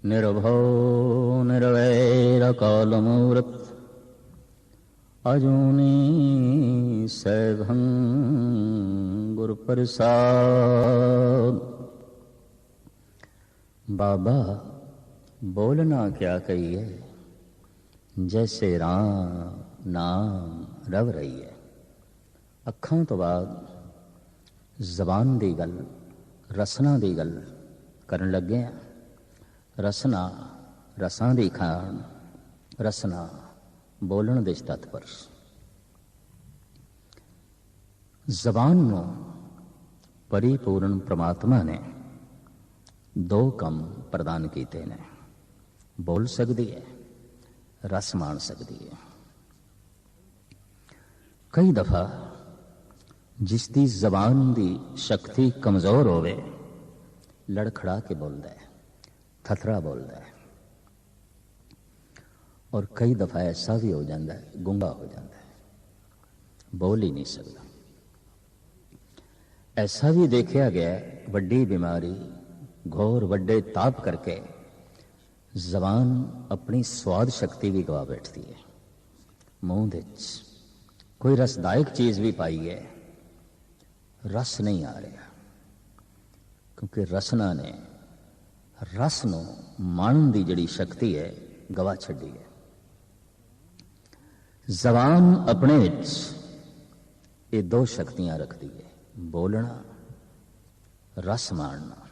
निर्भो निर्वैरकालमूर्त अजूनी सैभं गुरुप्रसाद। बाबा बोलना क्या कहिए, जैसे राम नाम रव रही है। अखां तो बाद जबान दी गल, रसना दी गल करन लगे हैं। रसना रसां दी खाण, रसना बोलण दे तत्पर। जबान नूं परिपूर्ण परमात्मा ने दो कम प्रदान कीते ने। बोल सकती है, रस मान सकती है। कई दफा जिसकी जबान की शक्ति कमजोर होवे, लड़खड़ा के बोलता है, थथरा बोलता है। और कई दफा ऐसा भी हो जाता है, गूंगा हो जाता है, बोल ही नहीं सकता। ऐसा भी देखा गया है, वड्डी बीमारी घोर वड्डे ताप करके जबान अपनी स्वाद शक्ति भी गवा बैठती है। मुंह दे कोई रसदायक चीज भी पाई है, रस नहीं आ रहा, क्योंकि रसना ने रस नूं माणन दी जिहड़ी शक्ति है गवा छड्डी है। जबान अपने विच ये दो शक्तियां रखती है, बोलना, रस माणना।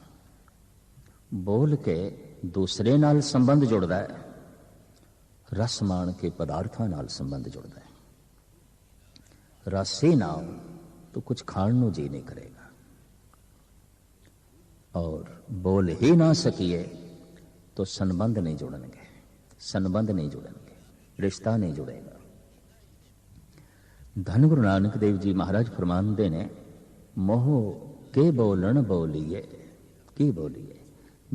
बोल के दूसरे नाल संबंध जुड़ता है, रस मान के पदार्थां नाल संबंध जुड़ता है। रस ही ना हो तो कुछ खाण नूं जी नहीं करेगा, और बोल ही ना सकिए तो संबंध नहीं जुड़नगे, संबंध नहीं जुड़नगे, रिश्ता नहीं जुड़ेगा। धन गुरु नानक देव जी महाराज फरमाते ने, मोह के बोलन बोलिए, की बोलिए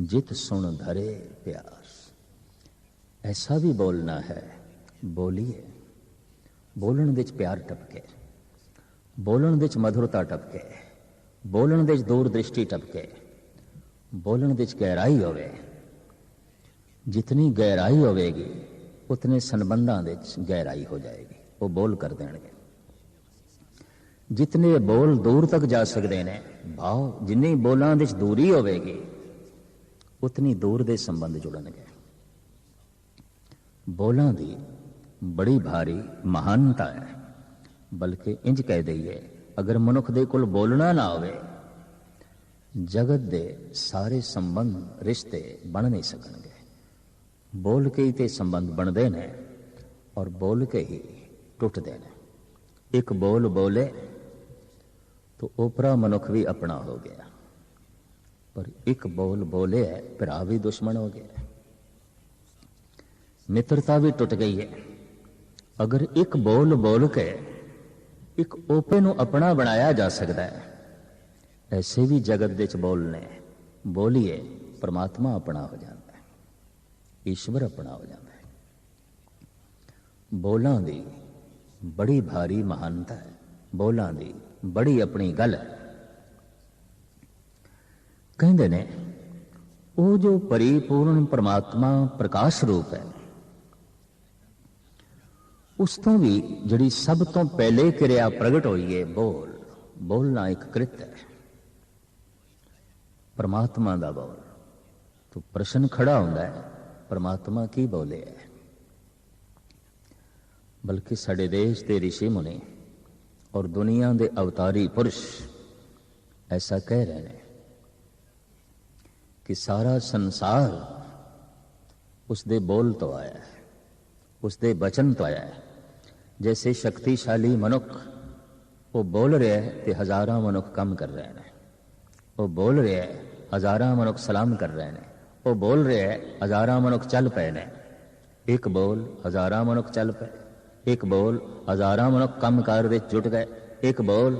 जित सुन धरे प्यार। ऐसा भी बोलना है, बोलिए। बोलन विच प्यार टपके, बोलन विच मधुरता टपके, बोलन विच दूरदृष्टि टपके, बोलन विच गहराई होवे। जितनी गहराई होवेगी उतने संबंधां विच गहराई हो जाएगी, वो बोल कर देंगे। जितने बोल दूर तक जा सकते हैं भाव, जिन्नी बोलां विच दूरी होवेगी उतनी दूर दे संबंध जुड़नगे। बोलां दी बड़ी भारी महानता है, बल्कि इंज कह दईए, अगर मनुख दे कोल बोलना ना होवे, जगत दे सारे संबंध रिश्ते बन नहीं सकणगे। बोल के ही ते संबंध बनते हैं और बोल के ही टुटते हैं। एक बोल बोले तो ओपरा मनुख भी अपना हो गया, पर एक बोल बोले है भरा भी दुश्मन हो गया, मित्रता भी टुट गई है। अगर एक बोल बोल के एक ओपे नूं अपना बनाया जा सकता है, ऐसे भी जगत विच बोलने बोलिए परमात्मा अपना हो जाता है, ईश्वर अपना हो जाता है। बोलां दी बड़ी भारी महानता है, बोलां दी बड़ी अपनी गल है। कहते ने वो जो परिपूर्ण परमात्मा प्रकाश रूप है, उस तो भी जिहड़ी सब तो पहले क्रिया प्रगट हुई है, बोल। बोलना एक कृत्य है, परमात्मा दा बोल। तो प्रश्न खड़ा होता है, परमात्मा की बोले है। बल्कि साडे देश के ऋषि मुनि और दुनिया के अवतारी पुरुष ऐसा कह रहे हैं कि सारा संसार उसदे बोल तो आया है, उसदे वचन तो आया है। जैसे शक्तिशाली मनुख वो बोल रहे हैं तो हजारां मनुख कम कर रहे हैं, वो बोल रहे हैं हजारां मनुख सलाम कर रहे हैं, वो बोल रहे हैं हजारां मनुख चल पे ने। एक बोल हजारां मनुख चल पे, एक बोल हजारां मनुख कम कार दे जुट गए, एक बोल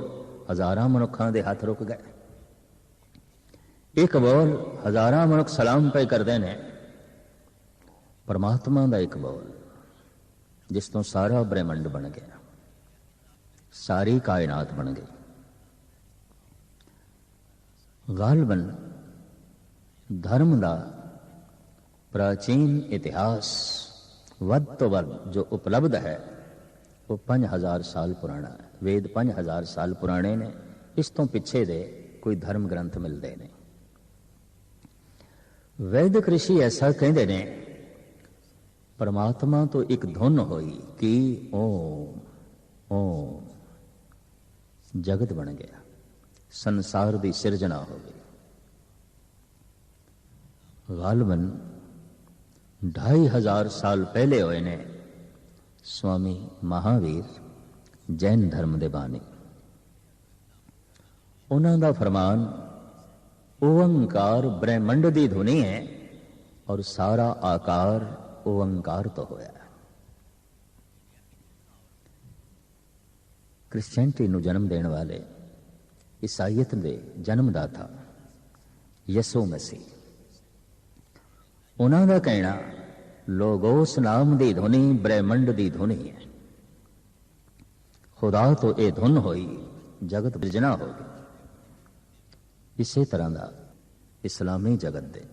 हजारां मनुखां दे हाथ रुक गए, एक बोल हजारां मनुख सलाम पे करते हैं। परमात्मा का एक बोल जिस तो सारा ब्रह्मंड बन गया, सारी कायनात बन गई। गालबन धर्म का प्राचीन इतिहास वध तो वध जो उपलब्ध है वो 5000 साल पुराना है। वेद 5000 साल पुराने ने, इस तो पिछे दे कोई धर्म ग्रंथ मिलते नहीं। वैदिक ऋषि ऐसा कहते ने, परमात्मा तो एक धुन होई कि ओम ओम, जगत बन गया, संसार की सिरजना हो गई। गालबन 2500 साल पहले होए ने स्वामी महावीर जैन धर्म दे बानी। उन्हों का फरमान ओंकार ब्रह्मंड की धुनी है और सारा आकार ओंकार तो होया। क्रिश्चियनिटी नूं जन्म देने वाले ईसाईयत के जन्मदाता यसु मसीह, उन्हों का कहना लोगोस नाम की धुनी ब्रह्मंड की धुनी है। खुदा तो यह धुन होई, जगत बिरजना हो गई। इसे तरह का इस्लामी जगत दे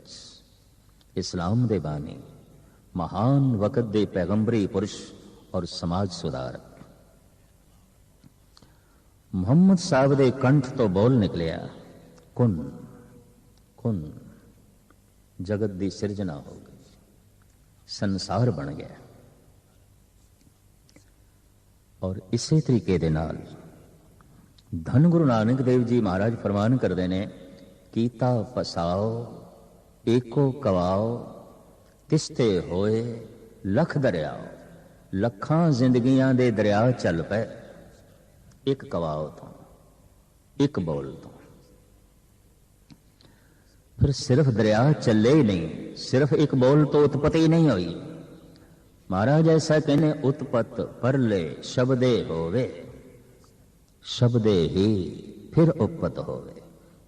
इस्लाम दे बानी महान वक़्त दे पैगंबरी पुरुष और समाज सुधारक मुहम्मद साहब दे कंठ तो बोल निकलिया, कुन कुन, जगत की सिरजना हो गई, संसार बन गया। और इसे तरीके दे नाल धन गुरु नानक देव जी महाराज फरमान करते ने, कीता पसाओ एको कवाओ तिस्ते होए लख दरियाओ। लखां जिंदगियां दे दरिया चल पे एक कवाओ तो, एक बोल तो। फिर सिर्फ दरिया चले ही नहीं, सिर्फ एक बोल तो उत्पत्ति नहीं हुई। महाराज ऐसा कहने, उत्पत परले शब्दे होवे, शब्दे ही फिर उपपत होवे।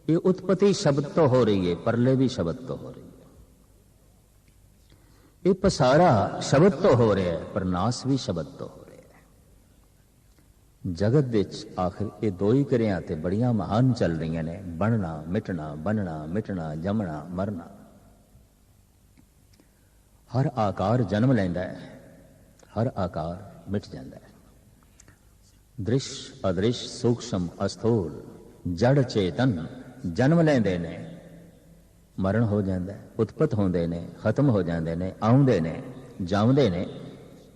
ये उत्पत्ति शब्द तो हो रही है, परले भी शब्द तो हो रही है। ये पसारा शब्द तो हो रहा है, पर नाश भी शब्द तो हो रहा है। जगत विच आखिर ये दो ही क्रिया ते बड़ियां महान चल रही ने, बनना मिटना, बनना मिटना, जमना मरना। हर आकार जन्म लेंदा है, हर आकार मिट जाता है। दृश्य अदृश्य सूक्ष्म अस्थूल जड़ चेतन जन्म लेंदे ने, मरण हो जाता है, उत्पत होंदे ने, खत्म हो जाते ने, आउंदे ने, जाउंदे ने।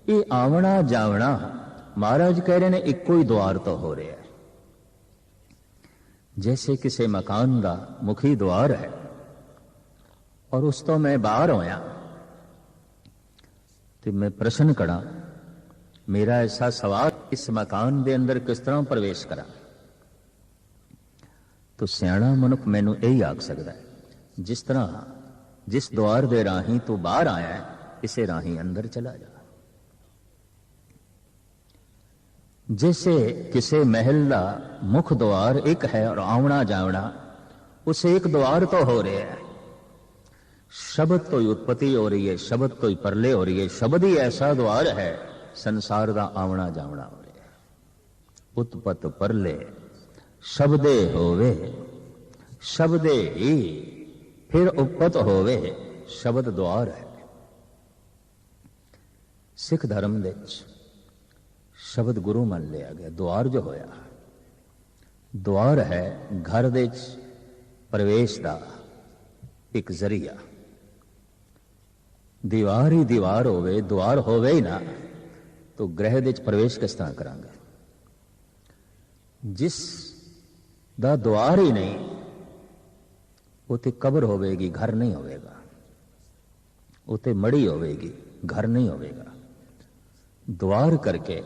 ये आवना जावना महाराज कह रहे ने इको ही द्वार तो हो रहा है। जैसे किसी मकान का मुखी द्वार है और उस तो मैं बाहर होया तो मैं प्रश्न करा, मेरा ऐसा सवाल, इस मकान के अंदर किस तरह प्रवेश करा, तो सियाणा मनुख मैनू यही आख सकता है, जिस तरह जिस द्वार दे राही तू बाहर आया है, इसे राही अंदर चला जा। जैसे किसी महल का मुख द्वार एक है और आवना जावना उसे एक द्वार तो हो रहा है। शब्द तो ही उत्पत्ति हो रही है, शब्द तो ही परले हो रही है। शब्द ही ऐसा द्वार है, संसार का आवना जावना हो रहा है। उत्पत परले शब्दे होवे, शब्दे ही फिर उपत होवे, शब्द द्वार है। सिख धर्म दे शब्द गुरु मान लिया गया। द्वार जो होया, द्वार है घर दे प्रवेश का एक जरिया। दीवार ही दीवार होवे, द्वार होवे ही ना, तो ग्रह दे प्रवेश किस तरह करांगे। जिस दा द्वार ही नहीं, उते कब्र होवेगी, घर नहीं होवेगा। उते मड़ी होवेगी, घर नहीं होवेगा। द्वार करके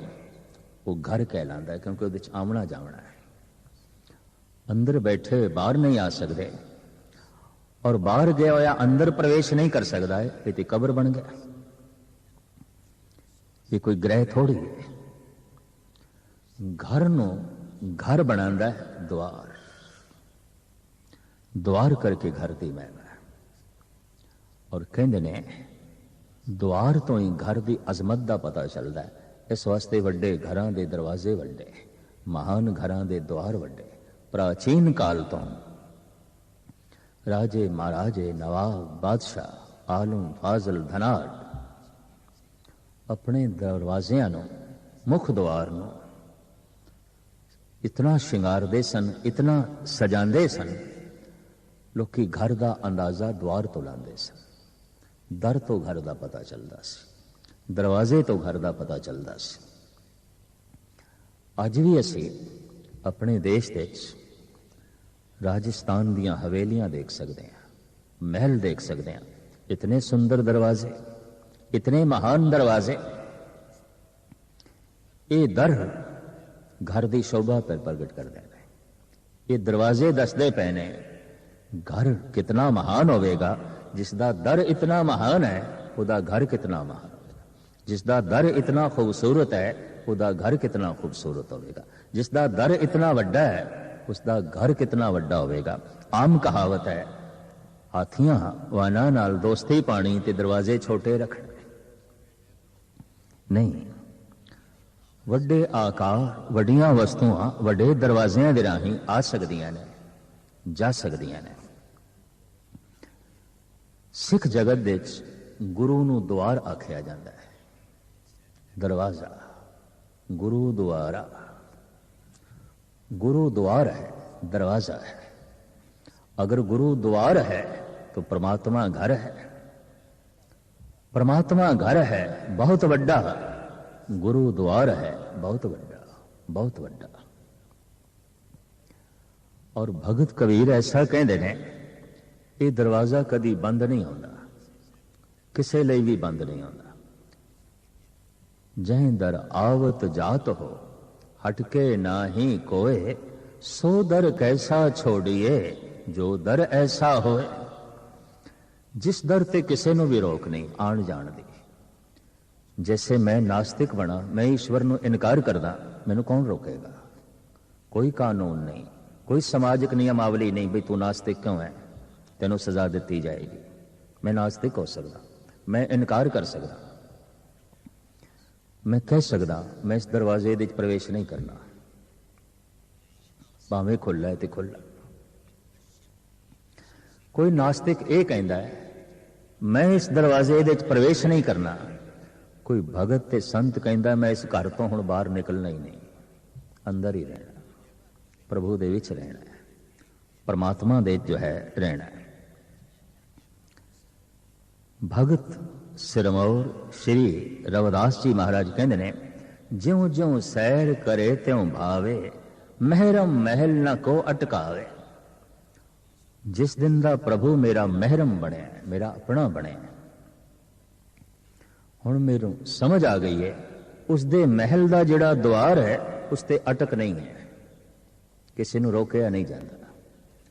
वो घर कहलाता है, क्योंकि उहदे च आमना जावना है। अंदर बैठे हुए बाहर नहीं आ सकते, और बाहर गया होया अंदर प्रवेश नहीं कर सकता है, ये तो कब्र बन गया। ये कोई ग्रह थोड़ी है। घर नो घर बनांदा है द्वार, द्वार करके घर दी महिमा। और कहते ने द्वार तो ही घर की अजमत का पता चलता है। इस वास्ते वड्डे घरां दे दरवाजे वड्डे, महान घरां दे द्वार वड्डे। प्राचीन काल तो राजे महाराजे नवाब बादशाह आलम फाजल धनाड़ अपने दरवाजियां नूं मुख द्वार नूं इतना शिंगारदे सन, इतना सजांदे सन, लोकी घर का अंदाजा द्वार तो लांदे सन। दर तो घर का पता चलता सी, दरवाजे तो घर का पता चलता सी। अज भी असी अपने देश दे राजस्थान दीयां हवेलियां देख सकते हैं, महल देख सकते हैं, इतने सुंदर दरवाजे, इतने महान दरवाजे। ये दर घर की शोभा पर प्रगट करते हैं। ये दरवाजे दसदे पे ने घर कितना महान होवेगा। जिसका दर इतना महान है उसका घर कितना महान होगा। जिसका दर इतना खूबसूरत है उसका घर कितना खूबसूरत होगा। जिसका दर इतना वड्डा है उसका घर कितना वड्डा होगा। आम कहावत है, हाथियां वाना नाल दोस्ती पानी ते दरवाजे छोटे रखने। नहीं, वड्डे आकार, वड्डियां वस्तुआं वड्डे दरवाजियां दे राहीं आ सकदियां ने, जा सकदियां ने। सिख जगत दे गुरु नूं द्वार आखिया जाता है। दरवाजा, गुरुद्वारा, गुरुद्वार है, दरवाजा है। अगर गुरुद्वार है तो परमात्मा घर है। परमात्मा घर है बहुत वड्डा, गुरुद्वार है बहुत वड्डा, बहुत वड्डा। और भगत कबीर ऐसा कहते हैं, ये दरवाजा कदी बंद नहीं होता, किसी लिए भी बंद नहीं होता। जह दर आवत जात हो हटके ना ही कोय, सो दर कैसा छोड़िए जो दर ऐसा होए। जिस दर ते किसी नूं भी रोक नहीं आण जाण दी। जैसे मैं नास्तिक बना, मैं ईश्वर नूं इनकार करदा, मैनूं कौन रोकेगा? कोई कानून नहीं, कोई समाजिक नियमावली नहीं भी तू नास्तिक क्यों है, तेनों सजा दी जाएगी। मैं नास्तिक हो सकता, मैं इनकार कर सकता, मैं कह सकता मैं इस दरवाजे दे प्रवेश नहीं करना, भावें खुला है तो खुला। कोई नास्तिक यह कहता है मैं इस दरवाजे दे प्रवेश नहीं करना। कोई भगत ते संत कहता मैं इस घर तो हुण बाहर निकलना ही नहीं, अंदर ही रहना, प्रभु दे विच रहना है, परमात्मा दे जो है रहना है। भगत सिरमौर श्री रविदास जी महाराज कहते ने, ज्यों ज्यों सैर करे त्यों भावे, महरम महल न को अटकावे। जिस दिन दा प्रभु मेरा महरम बने, मेरा अपना बने, हुण मेनू समझ आ गई है उस दे महल दा जिहड़ा द्वार है उस ते अटक नहीं है, किसी नू रोकिया नहीं जाता,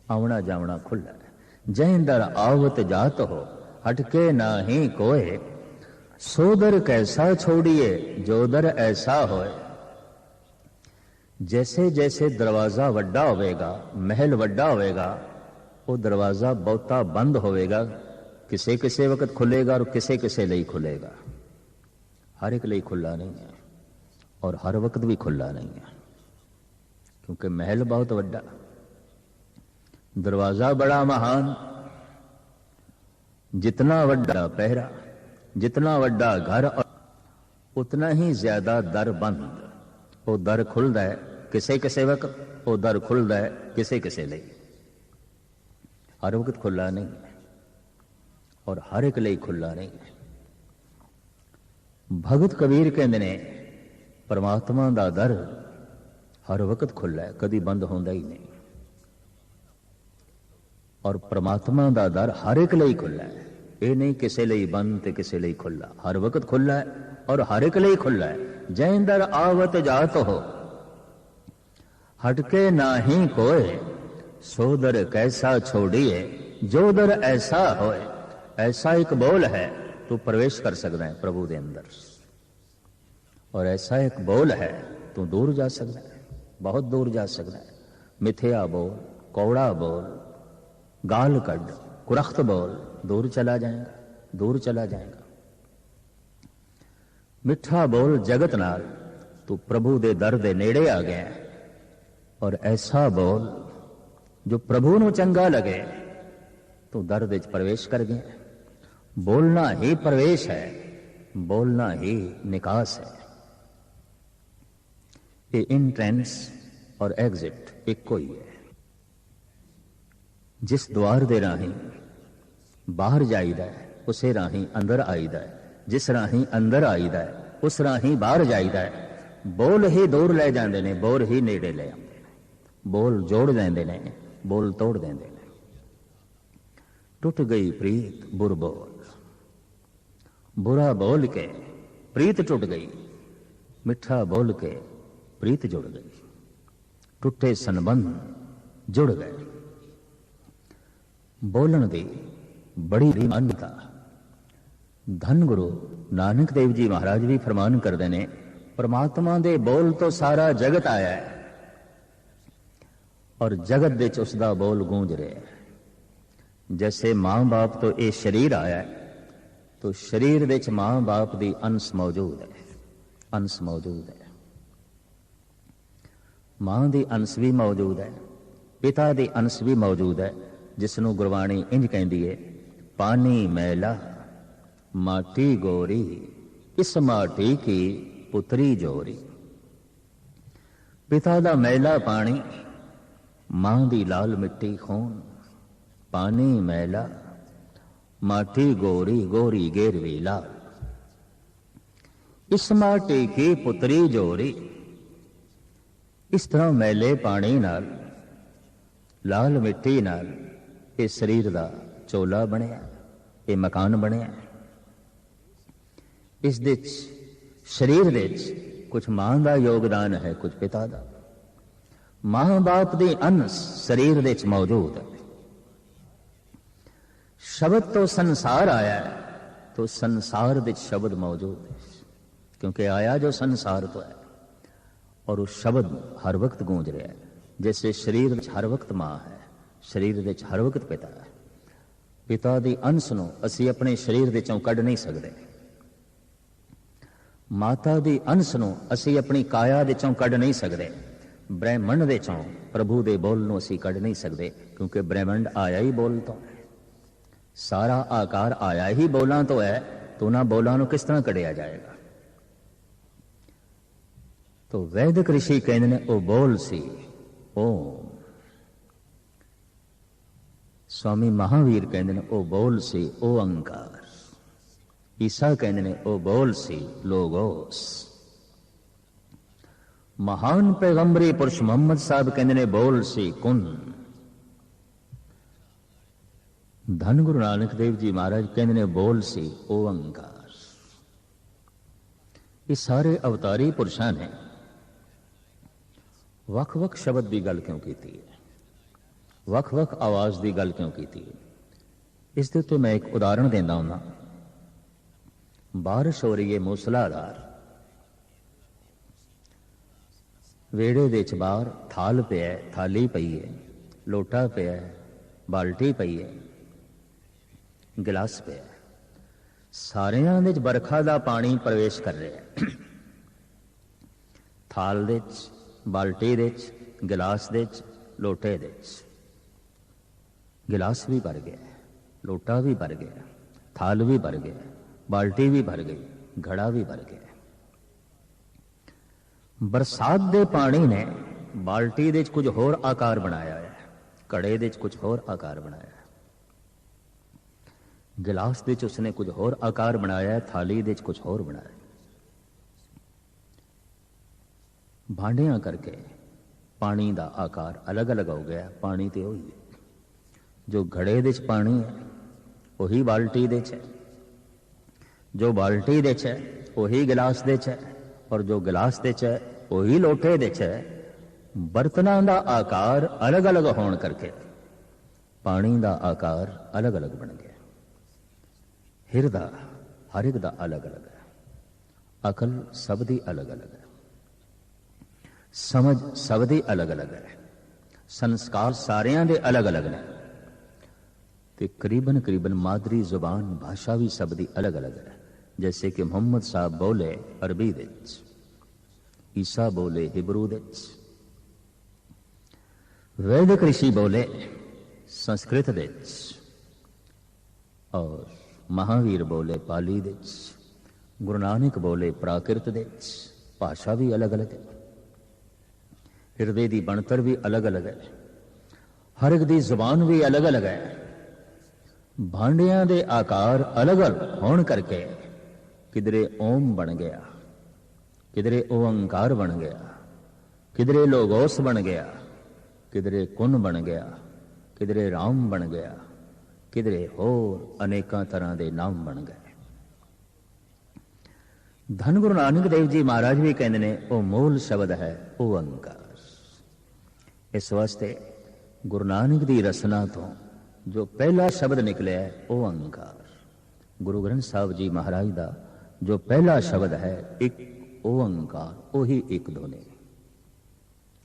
आवना जावना खुला है। जह दर आवत जात हो हटके ना ही कोय, सो दर कैसा छोड़िए जो दर ऐसा होए। जैसे जैसे दरवाजा वड्डा होवेगा, महल वड्डा होवेगा, वो दरवाजा बहुता बंद होवेगा, किसे किसे वक्त खुलेगा और किसे किसे लिए खुलेगा। हर एक लिए खुला नहीं है और हर वक्त भी खुला नहीं है, क्योंकि महल बहुत वड्डा, दरवाजा बड़ा महान। जितना वड्डा पहरा, जितना वड्डा घर, और उतना ही ज्यादा दर बंद। वो दर खुलदा है किसे किसे वक्त, वो दर खुलदा है किसे किसे लिए, हर वक्त खुला नहीं है और हर एक लिए खुला नहीं है। भगत कबीर कहते ने परमात्मा दा दर हर वक्त खुला है, कदी बंद होंदा ही नहीं। और परमात्मा दा दर हर एक लिए खुला है, ये नहीं किसी लिए बंद ते किसी लिए खुला, हर वक्त खुला है और हर एक लिए खुला है। जै दर आवत जात हो हटके ना ही कोय, सो दर कैसा छोड़िए जो दर ऐसा होए। ऐसा एक बोल है तू प्रवेश कर सकता है प्रभु के अंदर, और ऐसा एक बोल है तू दूर जा सकता है, बहुत दूर जा सकता है। मिथ्या बोल, कौड़ा बोल, गाल कड, कुरख्त बोल, दूर चला जाएगा, दूर चला जाएगा। मिठा बोल जगत नाल तू प्रभु दे दर दे नेड़े आ गया, और ऐसा बोल जो प्रभु नू चंगा लगे तू दर दे प्रवेश कर गया। बोलना ही प्रवेश है, बोलना ही निकास है। ये इंट्रेंस और एग्जिट एक ही है। जिस द्वार दे राही बाहर जाईदा है उसे राही अंदर आईदा है, जिस राही अंदर आईदा है उस राही बाहर जाईदा है। बोल ही दूर ले जाते ने, बोल ही नेड़े ले आते ने। बोल जोड़ देंदे ने, बोल तोड़ देंदे ने। टुट गई प्रीत बुर बोल, बुरा बोल के प्रीत टुट गई, मिठा बोल के प्रीत जुड़ गई। टुटे संबंध जुड़ गए। बोलन दी बड़ी मान्यता। धन गुरु नानक देव जी महाराज भी फरमान करते ने, परमात्मा दे बोल तो सारा जगत आया है और जगत दे च उसदा बोल गूंज रहा है। जैसे मां बाप तो ये शरीर आया है, तो शरीर दे च मां बाप दी अंश मौजूद है, अंश मौजूद है। मां दी अंश भी मौजूद है, पिता दी अंश भी मौजूद है, जिसनों गुरबाणी इंज कहती है, पानी मैला माटी गोरी, इस माटी की पुत्री जोरी। पिता दा मैला पानी, मां दी लाल मिट्टी खून। पानी मैला माटी गोरी, गोरी गेरवी लाल, इस माटी की पुत्री जोरी। इस तरह मैले पानी नाल, लाल मिट्टी नाल ये शरीर दा चोला बनिया, ये मकान बनिया। इस दे शरीर दे कुछ मां दा योगदान है, कुछ पिता दा। मां बाप दी अंश शरीर दे मौजूद है। शब्द तो संसार आया है, तो संसार दे शब्द मौजूद है, क्योंकि आया जो संसार तो है और उस शब्द हर वक्त गूंज रहा है। जैसे शरीर हर वक्त मां है, शरीर दे हर वक्त पिता है। पिता दी अंश नूं असीं अपने शरीर दे चों कढ नहीं सकते। माता दी अंश नूं असीं अपनी काया दे चों कढ नहीं सकते। ब्रह्मंड दे चों प्रभु दे बोल नूं असीं कढ नहीं सकते, क्योंकि ब्रह्मंड आया ही बोल तो है। सारा आकार आया ही बोलां तो है, तो उन्हां बोलां नूं किस तरह कढिया जाएगा। तो वैदिक ऋषि कहते ने ओ बोल सी ओम। स्वामी महावीर कहते ने ओ बोल सी ओंकार। ईसा कहते ने ओ बोल सी लोगोस। महान पैगंबरी पुरुष मोहम्मद साहब कहते ने बोल सी कुन। धन गुरु नानक देव जी महाराज कहते ने बोल सी ओंकार। ये सारे अवतारी पुरुषां ने वख-वख शब्द की गल क्यों की है, वख-वख आवाज की गल क्यों की है। इस दे तो मैं एक उदाहरण देना हूं। बारिश हो रही है मूसलाधार, वेड़े दे बाहर थाल पिया, थाली पई है, लोटा पिया, बाल्टी पई है, गिलास पिया। सारियां दे बरखा का पानी प्रवेश कर रहा है। थाल दे बाल्टी दे गिलास दे लोटे दे। गिलास भी भर गया, लोटा भी भर गया, थाल भी भर गया, बाल्टी भी भर गई, घड़ा भी भर गया। बरसात दे पानी ने बाल्टी दे कुछ होर आकार बनाया है, घड़े दे कुछ होर आकार बनाया है, गिलास दे उसने कुछ होर आकार बनाया है, थाली दे कुछ होर बनाया। भांडियां करके पानी का आकार अलग अलग हो गया। पानी तो वही है, जो घड़े दे पानी है वही बाल्टी दे है, जो बाल्टी दे है वही गिलास दे है, और जो गिलास दे है वही लोटे दे है। बर्तनों का आकार अलग अलग होने करके पानी का आकार अलग अलग बन गया। हिरदा हर एक दा अलग अलग है, अकल सब दी अलग अलग है, समझ सब दी अलग अलग है, संस्कार सारियां दे अलग अलग ने, ते करीबन करीबन मादरी जुबान भाषा भी सब दी अलग अलग है। जैसे कि मोहम्मद साहब बोले अरबी दे, ईसा बोले हिब्रू दे, वैदिक ऋषि बोले संस्कृत दे, और महावीर बोले पाली दे च, गुरु नानक बोले प्राकृत दे च। भाषा भी अलग अलग है, हिरदे की बनतर भी अलग अलग है, हर एक की जुबान भी अलग अलग है। भांडियां दे आकार अलग अलग होने करके किधरे ओम बन गया, किधरे ओंकार बन गया, किधरे लोगोस बन गया, किधरे कुन बन गया, किधरे राम बन गया, किधरे होर अनेकों तरह के नाम बन गए। धन गुरु नानक देव जी महाराज भी कहते ने वो मूल शब्द है ओंकार। इस वास्ते गुरु नानक की रचना तो जो पहला शब्द निकले है ओंकार। गुरु ग्रंथ साहब जी महाराज का जो पहला शब्द है एक ओंकार, वही एक धुन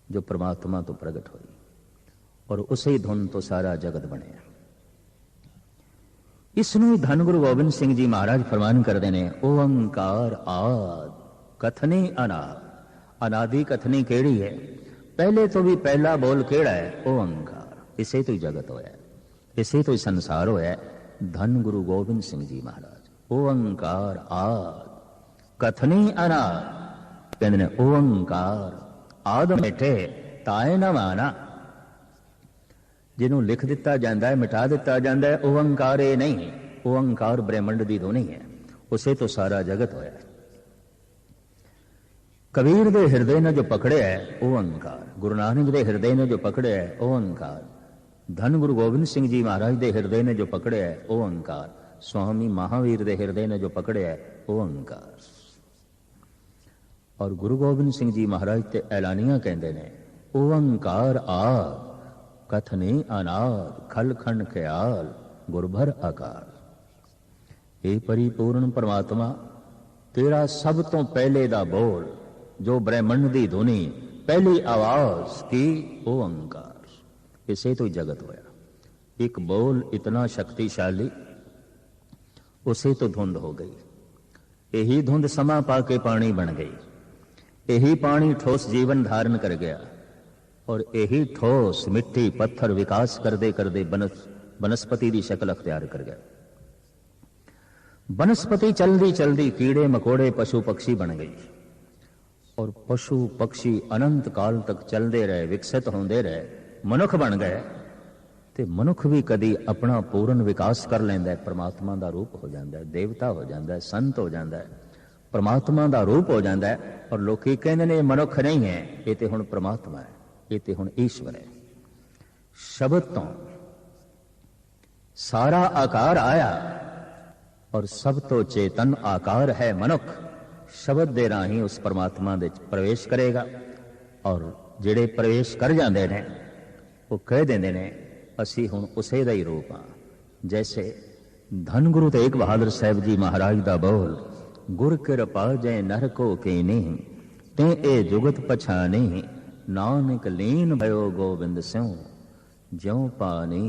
जो परमात्मा तो प्रगट हुई और उसे धुन तो सारा जगत बने। इसनों धन गुरु गोबिंद सिंह जी महाराज फरमान करते हैं ओंकार आद कथनी अनाद। अनादि कथनी केड़ी है? पहले तो भी पहला बोल केड़ा है? ओंकार। इसे तो ही जगत होया, इसे तो ही संसार होया। धन गुरु गोबिंद सिंह जी महाराज ओंकार आद कथनी अनाद कहते हैं ओंकार आद मिटे ताए न माना। जिन्हों लिख दिता जाता है मिटा दिता जाता है ओंकार ये नहीं, ओंकार ब्रह्मंड की ध्वनि है, उसे तो सारा जगत होया। कबीर दे हृदय ने जो पकड़े है ओंकार, गुरु नानक दे हृदय ने जो पकड़े है ओंकार, धन गुरु गोबिंद सिंह जी महाराज दे हृदय ने जो पकड़े है ओंकार, स्वामी महावीर दे हृदय ने जो पकड़े है ओंकार। और गुरु गोबिंद सिंह जी महाराज ते ऐलानिया कहते ने ओंकार आद कथने अनाद खल खंड ख्याल गुरभर आकार। हे परिपूर्ण परमात्मा, तेरा सब तो पहले दा बोल जो ब्रह्मंड दी धुनी पहली आवाज की ओंकार, इसे तो जगत होया। एक बोल इतना शक्तिशाली, उसे तो धुंध हो गई। यही धुंध समा पाके पानी बन गई, यही पानी ठोस जीवन धारण कर गया और यही ठोस मिट्टी पत्थर विकास करते करते वनस्पति की शक्ल अख्तियार कर गया। वनस्पति चलती चलती कीड़े मकोड़े पशु पक्षी बन गई और पशु पक्षी अनंत काल तक चलते रहे, विकसित होंदे रहे, मनुख बन गए। ते मनुख भी कदी अपना पूर्ण विकास कर लेंदा है, परमात्मा का रूप हो जाता है, देवता हो जाता है, संत हो जाता है, परमात्मा का रूप हो जाता है। और लोग कहते हैं मनुख नहीं है, ये तो हुण परमात्मा है, ये तो हुण ईश्वर है। शब्द तो सारा आकार आया और सब तो चेतन आकार है मनुख। शब्द दे राही उस परमात्मा दे प्रवेश करेगा और जिहड़े प्रवेश कर जाते हैं वो कह देंदे ने असी हुण उसे दा ही रूप हाँ। जैसे धन गुरु तेग बहादुर साहब जी महाराज का बोल गुर कृपा जय नर को कीनी ते ए जुगत पछानी नानक लीन भयो गोविंद स्यों ज्यों पानी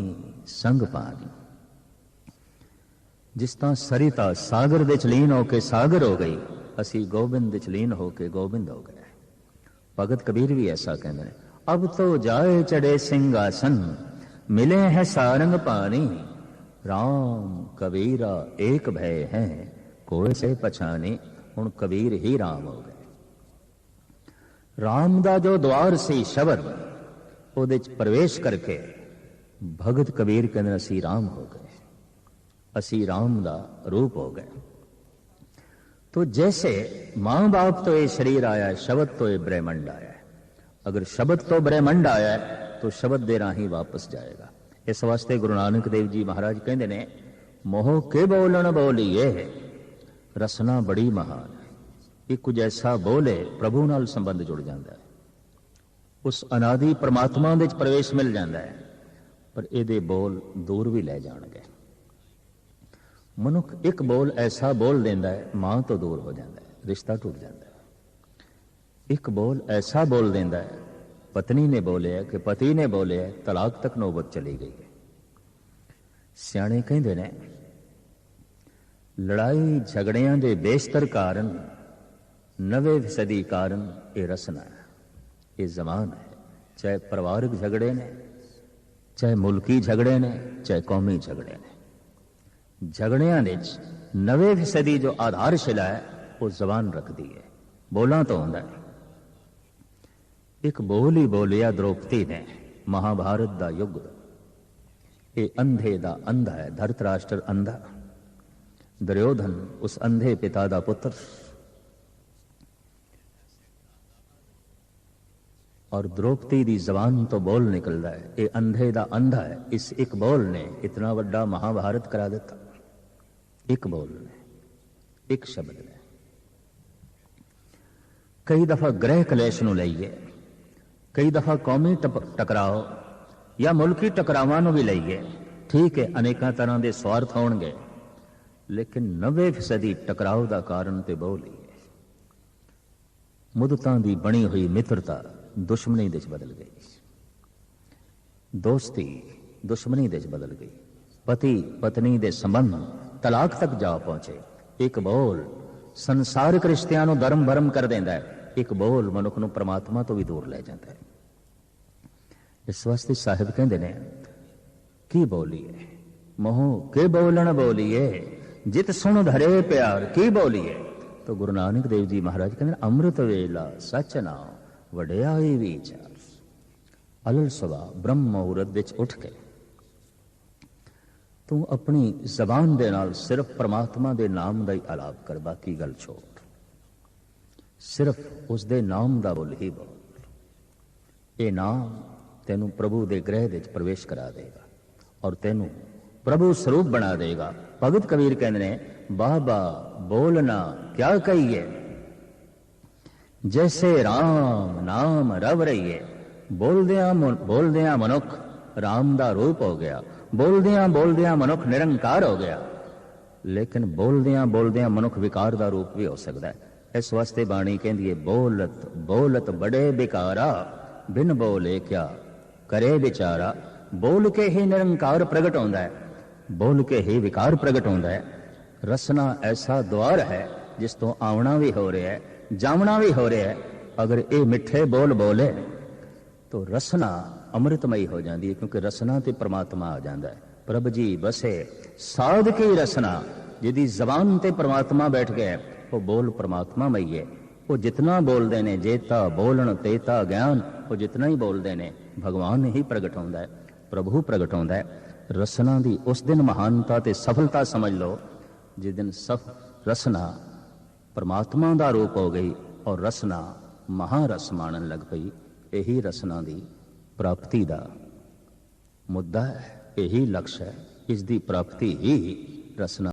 संग पानी। जिस तरह सरिता सागर दे लीन होके सागर हो गई, असी गोबिंद दे लीन होके गोबिंद हो गए। भगत कबीर भी ऐसा कहते हैं अब तो जाए चढ़े सिंहासन मिले हैं सारंग पानी राम कबीरा एक भय है कोई से पछाने। हुण कबीर ही राम हो गए। राम दा जो द्वार सी शब्द उहदे च प्रवेश करके भगत कबीर कहते असी राम हो गए, असी राम दा रूप हो गए। तो जैसे मां बाप तो ये शरीर आया है, शब्द तो ये ब्रह्मंड आया है। अगर शब्द तो ब्रह्मंड आया है तो शब्द दे राही वापस जाएगा। इस वास्ते गुरु नानक देव जी महाराज कहते ने मोह के बोलन बोलिए रसना बड़ी महान है। ये कुछ ऐसा बोले प्रभु नाल संबंध जुड़ जाता है, उस अनादि परमात्मा दे प्रवेश मिल जाता है, पर ये बोल दूर भी ले जाएंगे। मनुख एक बोल ऐसा बोल देता है मां तो दूर हो जाता है, रिश्ता टूट जाता है। एक बोल ऐसा बोल देता है, पत्नी ने बोले कि पति ने बोले तलाक तक नौबत चली गई है। सियाणे कहते ने लड़ाई झगड़ियां दे बेशतर कारण नवे सदी कारण ये रसना है, ये जमान है। चाहे परिवारिक झगड़े ने, चाहे मुल्की झगड़े ने, चाहे कौमी झगड़े ने, झगड़ियां विच 90% जो आधारशिला है वो जबान रखती है, बोलां तो होंदा है। एक बोल ही बोलिया द्रौपदी ने महाभारत दा युग, ये अंधे दा अंधा है, धृतराष्ट्र अंधा, दुर्योधन उस अंधे पिता दा पुत्र, और द्रौपदी दी जबान तो बोल निकलदा है, ये अंधे दा अंधा है। इस एक बोल ने इतना बड़ा महाभारत करा दिता, एक बोल ने, एक शब्द ने। कई दफा ग्रह कलेश नूं लईए, कई दफा कौमी टकराओ या मुल्की टकरावां नूं भी लईए, ठीक है अनेकों तरह के स्वार्थ होणगे, लेकिन 90% टकराव का कारण तो बोल ही है। मुद्दतां दी बनी हुई मित्रता दुश्मनी दे बदल गई, दोस्ती दुश्मनी दे बदल गई, पति पत्नी दे संबंध तलाक तक जा पहुंचे। एक बोल संसारिक रिश्तियां नूं धर्म भरम कर देंदा है, एक बोल मनुख नूं परमात्मा तो भी दूर ले जाता है। इस वास्ते साहिब कहते ने की बोलीए मोह के बोलन बोलीए, जित सुन धरे प्यार की बोलीए। तो गुरु नानक देव जी महाराज कहते अमृत वेला सच नाम वड्याई विचार, अलल सवा ब्रह्म मुहूर्त विच उठ के तू अपनी जबान दे नाल सिर्फ परमात्मा दे नाम दा ही आलाप कर, बाकी गल छोड़, सिर्फ उस दे नाम दा बोल ही बोल। ये नाम तेनू प्रभु दे ग्रह दे प्रवेश करा देगा और तेनू प्रभु स्वरूप बना देगा। भगत कबीर कहते ने बाबा बोलना क्या कहिए, जैसे राम नाम रव रहीए। बोलदियां मनुख राम दा रूप हो गया, बोलदियां मनुख निरंकार हो गया, लेकिन बोलदियां मनुख विकार दा रूप भी हो सकता है। इस वास्ते बाणी कहती है बोलत बोलत बड़े बिकारा, बिन बोले क्या करे बिचारा। बोल के ही निरंकार प्रगट होता है, बोल के ही विकार प्रगट होता है। रसना ऐसा द्वार है जिस तो आवना भी हो रहा है, जामना भी हो रहा है। अगर ये मिठे बोल बोले तो रसना अमृतमयी हो जाती है, क्योंकि रसना ते परमात्मा आ जाता है। प्रभ जी बसे साध की रसना, जिदी जबान ते परमात्मा बैठ गया वो बोल परमात्मामयी है। वो जितना बोलते ने जेता बोलन तेता ज्ञान, वो जितना ही बोलते ने भगवान ही प्रगट होता है, प्रभु प्रगट होता है। रसना की उस दिन महानता ते सफलता समझ लो जिस दिन रसना परमात्मा का रूप हो गई और रसना महारस मानन लग पई। यही रसना की प्राप्ति का मुद्दा है, यही लक्ष्य है, इसकी प्राप्ति ही रसना